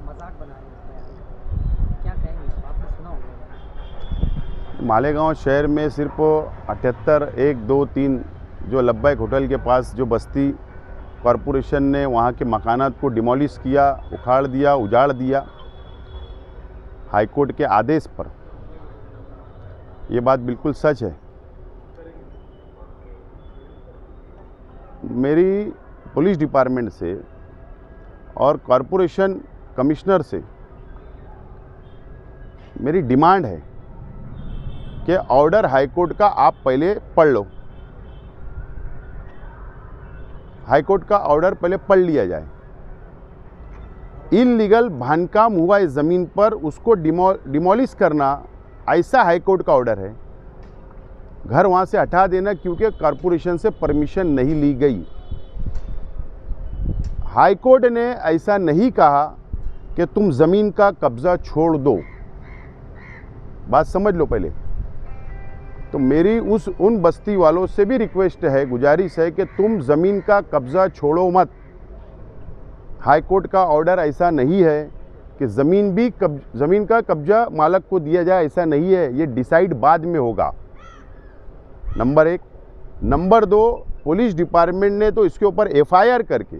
मजाक बना रहे हैं, क्या कहेंगे आपने सुना होगा। मालेगांव शहर में सिर्फ 78 1 2 3 जो लब्बैक होटल के पास जो बस्ती कॉरपोरेशन ने वहाँ के मकानात को डिमोलिश किया, उखाड़ दिया, उजाड़ दिया हाईकोर्ट के आदेश पर, ये बात बिल्कुल सच है। मेरी पुलिस डिपार्टमेंट से और कॉरपोरेशन कमिश्नर से मेरी डिमांड है कि ऑर्डर हाईकोर्ट का आप पहले पढ़ लो, हाईकोर्ट का ऑर्डर पहले पढ़ लिया जाए। इल्लीगल बांधकाम हुआ इस ज़मीन पर, उसको डिमोलिश करना, ऐसा हाईकोर्ट का ऑर्डर है। घर वहाँ से हटा देना क्योंकि कॉरपोरेशन से परमिशन नहीं ली गई। हाईकोर्ट ने ऐसा नहीं कहा कि तुम ज़मीन का कब्ज़ा छोड़ दो, बात समझ लो पहले। तो मेरी उन बस्ती वालों से भी रिक्वेस्ट है, गुजारिश है कि तुम ज़मीन का कब्ज़ा छोड़ो मत। हाईकोर्ट का ऑर्डर ऐसा नहीं है कि ज़मीन का कब्ज़ा मालक को दिया जाए, ऐसा नहीं है। ये डिसाइड बाद में होगा, नंबर 1। नंबर 2, पुलिस डिपार्टमेंट ने तो इसके ऊपर FIR करके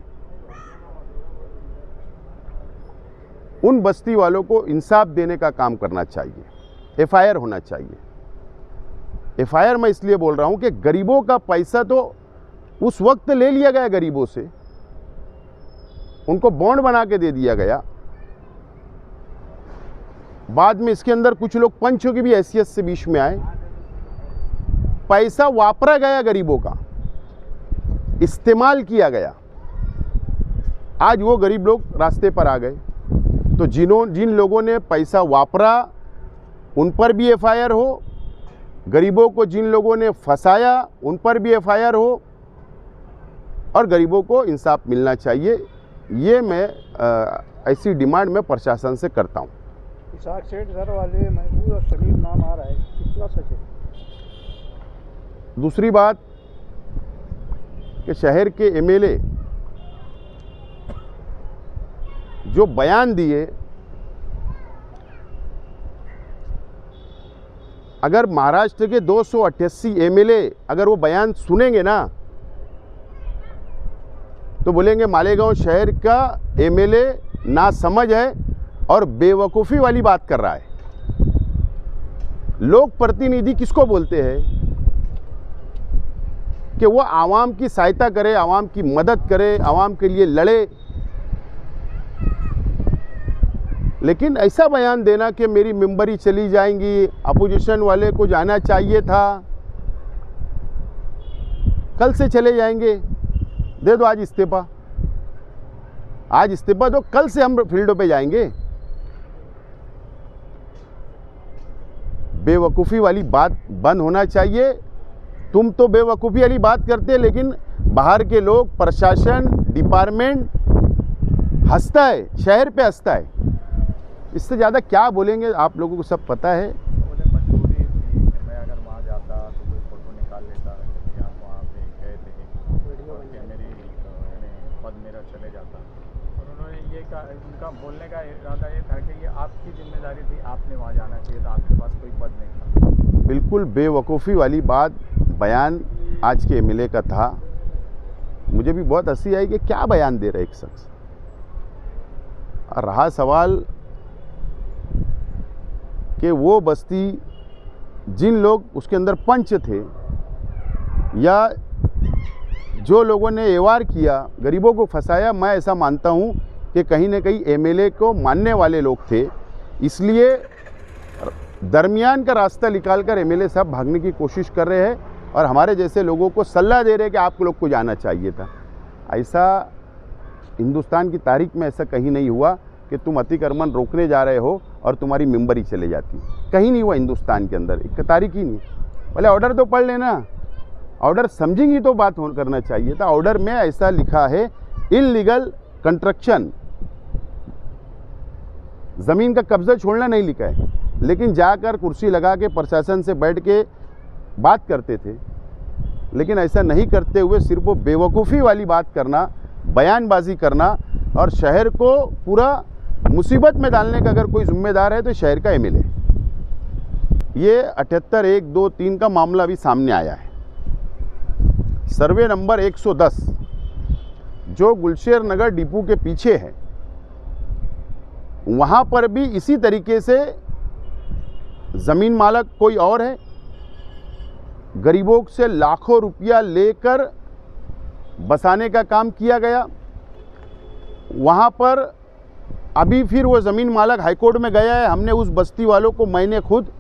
उन बस्ती वालों को इंसाफ देने का काम करना चाहिए। FIR होना चाहिए। FIR मैं इसलिए बोल रहा हूं कि गरीबों का पैसा तो उस वक्त ले लिया गया, गरीबों से उनको बॉन्ड बना के दे दिया गया। बाद में इसके अंदर कुछ लोग पंचों की भी हैसियत से बीच में आए, पैसा वापरा गया, गरीबों का इस्तेमाल किया गया। आज वो गरीब लोग रास्ते पर आ गए। तो जिन लोगों ने पैसा वापरा उन पर भी FIR हो, गरीबों को जिन लोगों ने फंसाया उन पर भी FIR हो, और गरीबों को इंसाफ मिलना चाहिए। ये मैं ऐसी डिमांड मैं प्रशासन से करता हूँ। इसाक सेठ सर वाले महबूब और शमीर नाम आ रहा है, कितना सच है? दूसरी बात कि शहर के MLA जो बयान दिए, अगर महाराष्ट्र के 288 MLA अगर वो बयान सुनेंगे ना तो बोलेंगे मालेगांव शहर का MLA नासमझ है और बेवकूफ़ी वाली बात कर रहा है। लोक प्रतिनिधि किसको बोलते हैं कि वो आवाम की सहायता करे, आवाम की मदद करे, आवाम के लिए लड़े। लेकिन ऐसा बयान देना कि मेरी मेंबरी चली जाएंगी, अपोजिशन वाले को जाना चाहिए था, कल से चले जाएंगे, दे दो आज इस्तीफा, आज इस्तीफा दो, कल से हम फील्डों पे जाएंगे। बेवकूफ़ी वाली बात बंद होना चाहिए। तुम तो बेवकूफ़ी वाली बात करते, लेकिन बाहर के लोग, प्रशासन, डिपार्टमेंट हंसता है, शहर पे हंसता है। इससे ज़्यादा क्या बोलेंगे, आप लोगों को सब पता है। बोले मजबूरी थी, मैं अगर वहाँ जाता तो कोई फ़ोटो निकाल लेता कि आप वहाँ पे गए थे, कि मेरी पद मेरा चले जाता। और उन्होंने ये कहा, उनका बोलने का इरादा ये था कि ये आपकी जिम्मेदारी थी, आपने वहाँ जाना चाहिए था, आपके पास कोई पद नहीं था। बिल्कुल बेवकूफ़ी वाली बात बयान आज के MLA का था। मुझे भी बहुत हंसी आई कि क्या बयान दे रहा है एक शख्स। और रहा सवाल कि वो बस्ती जिन लोग उसके अंदर पंच थे या जो लोगों ने एवार किया, गरीबों को फंसाया, मैं ऐसा मानता हूँ कि कहीं ना कहीं MLA को मानने वाले लोग थे। इसलिए दरमियान का रास्ता निकालकर MLA साहब भागने की कोशिश कर रहे हैं और हमारे जैसे लोगों को सलाह दे रहे हैं कि आप लोग को जाना चाहिए था। ऐसा हिंदुस्तान की तारीख में ऐसा कहीं नहीं हुआ कि तुम अतिक्रमण रोकने जा रहे हो और तुम्हारी मेंबरी चले जाती। कहीं नहीं हुआ हिंदुस्तान के अंदर, एक तारीख ही नहीं। भले ऑर्डर तो पढ़ लेना, ऑर्डर समझेंगी तो बात करना चाहिए था। ऑर्डर में ऐसा लिखा है इल्लीगल कंस्ट्रक्शन, ज़मीन का कब्जा छोड़ना नहीं लिखा है। लेकिन जाकर कुर्सी लगा के प्रशासन से बैठ के बात करते थे, लेकिन ऐसा नहीं करते हुए सिर्फ वो बेवकूफ़ी वाली बात करना, बयानबाजी करना और शहर को पूरा मुसीबत में डालने का अगर कोई जिम्मेदार है तो शहर का एमएलए। ये 78-1-2-3 का मामला अभी सामने आया है। सर्वे नंबर 110 जो गुलशेर नगर डिपो के पीछे है, वहाँ पर भी इसी तरीके से ज़मीन मालक कोई और है, गरीबों से लाखों रुपया लेकर बसाने का काम किया गया। वहाँ पर अभी फिर वो ज़मीन मालक हाईकोर्ट में गया है। हमने उस बस्ती वालों को, मैंने खुद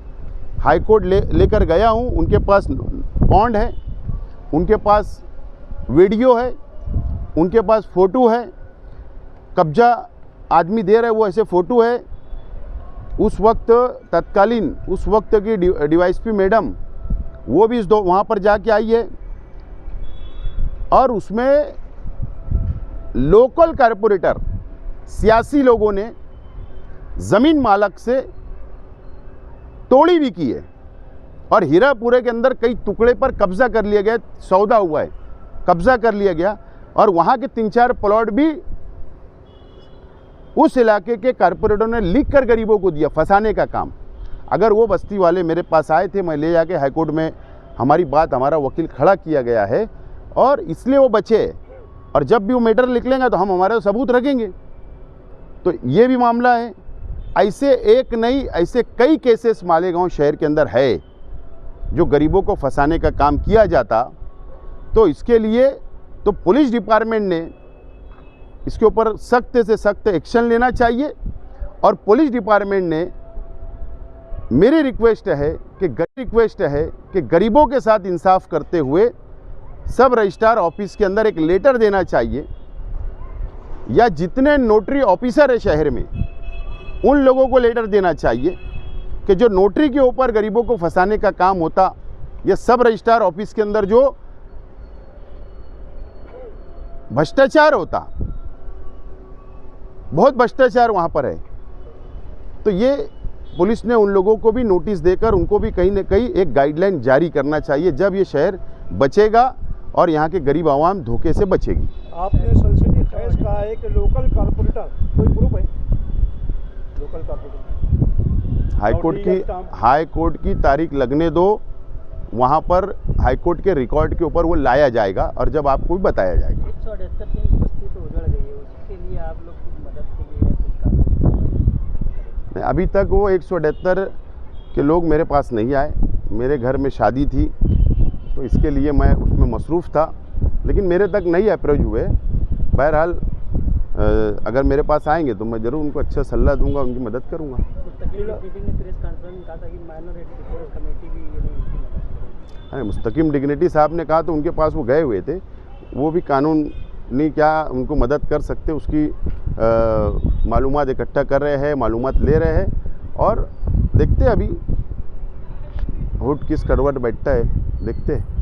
हाईकोर्ट लेकर गया हूँ। उनके पास बॉन्ड है, उनके पास वीडियो है, उनके पास फ़ोटो है, कब्जा आदमी दे रहा है वो ऐसे फ़ोटो है। उस वक्त तत्कालीन उस वक्त की डीवाईएसपी मैडम वो भी वहाँ पर जाके आई है, और उसमें लोकल कारपोरेटर सियासी लोगों ने ज़मीन मालक से तोड़ी भी की है, और हीरापुरे के अंदर कई टुकड़े पर कब्जा कर लिया गया। सौदा हुआ है, कब्जा कर लिया गया, और वहाँ के 3-4 प्लॉट भी उस इलाके के कारपोरेटरों ने लिख कर गरीबों को दिया, फंसाने का काम। अगर वो बस्ती वाले मेरे पास आए थे, मैं ले जाके हाईकोर्ट में हमारी बात, हमारा वकील खड़ा किया गया है, और इसलिए वो बचे। और जब भी वो मैटर लिख लेंगे तो हम हमारे सबूत रखेंगे। तो ये भी मामला है। ऐसे एक नहीं, ऐसे कई केसेस मालेगांव शहर के अंदर है जो गरीबों को फंसाने का काम किया जाता। तो इसके लिए तो पुलिस डिपार्टमेंट ने इसके ऊपर सख्त से सख्त एक्शन लेना चाहिए। और पुलिस डिपार्टमेंट ने, मेरी रिक्वेस्ट है कि गरीबों के साथ इंसाफ करते हुए सब रजिस्ट्रार ऑफिस के अंदर एक लेटर देना चाहिए, या जितने नोटरी ऑफिसर है शहर में उन लोगों को लेटर देना चाहिए कि जो नोटरी के ऊपर गरीबों को फंसाने का काम होता, या सब रजिस्ट्रार ऑफिस के अंदर जो भ्रष्टाचार होता, बहुत भ्रष्टाचार वहाँ पर है, तो ये पुलिस ने उन लोगों को भी नोटिस देकर उनको भी कहीं न कहीं एक गाइडलाइन जारी करना चाहिए। जब ये शहर बचेगा और यहाँ के गरीब आवाम धोखे से बचेगी। आपने संसदीय खैस कहा है कि लोकल कारपोरेटर कोई ग्रुप है, लोकल कारपोरेटर हाईकोर्ट की तारीख लगने दो, वहाँ पर हाईकोर्ट के रिकॉर्ड के ऊपर वो लाया जाएगा, और जब आपको भी बताया जाएगा। 178 की बस्ती तो उजड़ गई है, उसके लिए आप लोग की मदद के लिए कुछ कार्य? अभी तक वो 178 के लोग मेरे पास नहीं आए। मेरे घर में शादी थी तो इसके लिए मैं उसमें मसरूफ़ था, लेकिन मेरे तक नहीं अप्रोच हुए। बहरहाल अगर मेरे पास आएंगे तो मैं ज़रूर उनको अच्छा सलाह दूंगा, उनकी मदद करूंगा। मुस्तकीम डिग्निटी साहब ने कहा तो उनके पास वो गए हुए थे, वो भी कानूनी क्या उनको मदद कर सकते उसकी मालूमात इकट्ठा कर रहे हैं, मालूमात ले रहे हैं, और देखते अभी हुट किस करवट बैठता है, देखते हैं।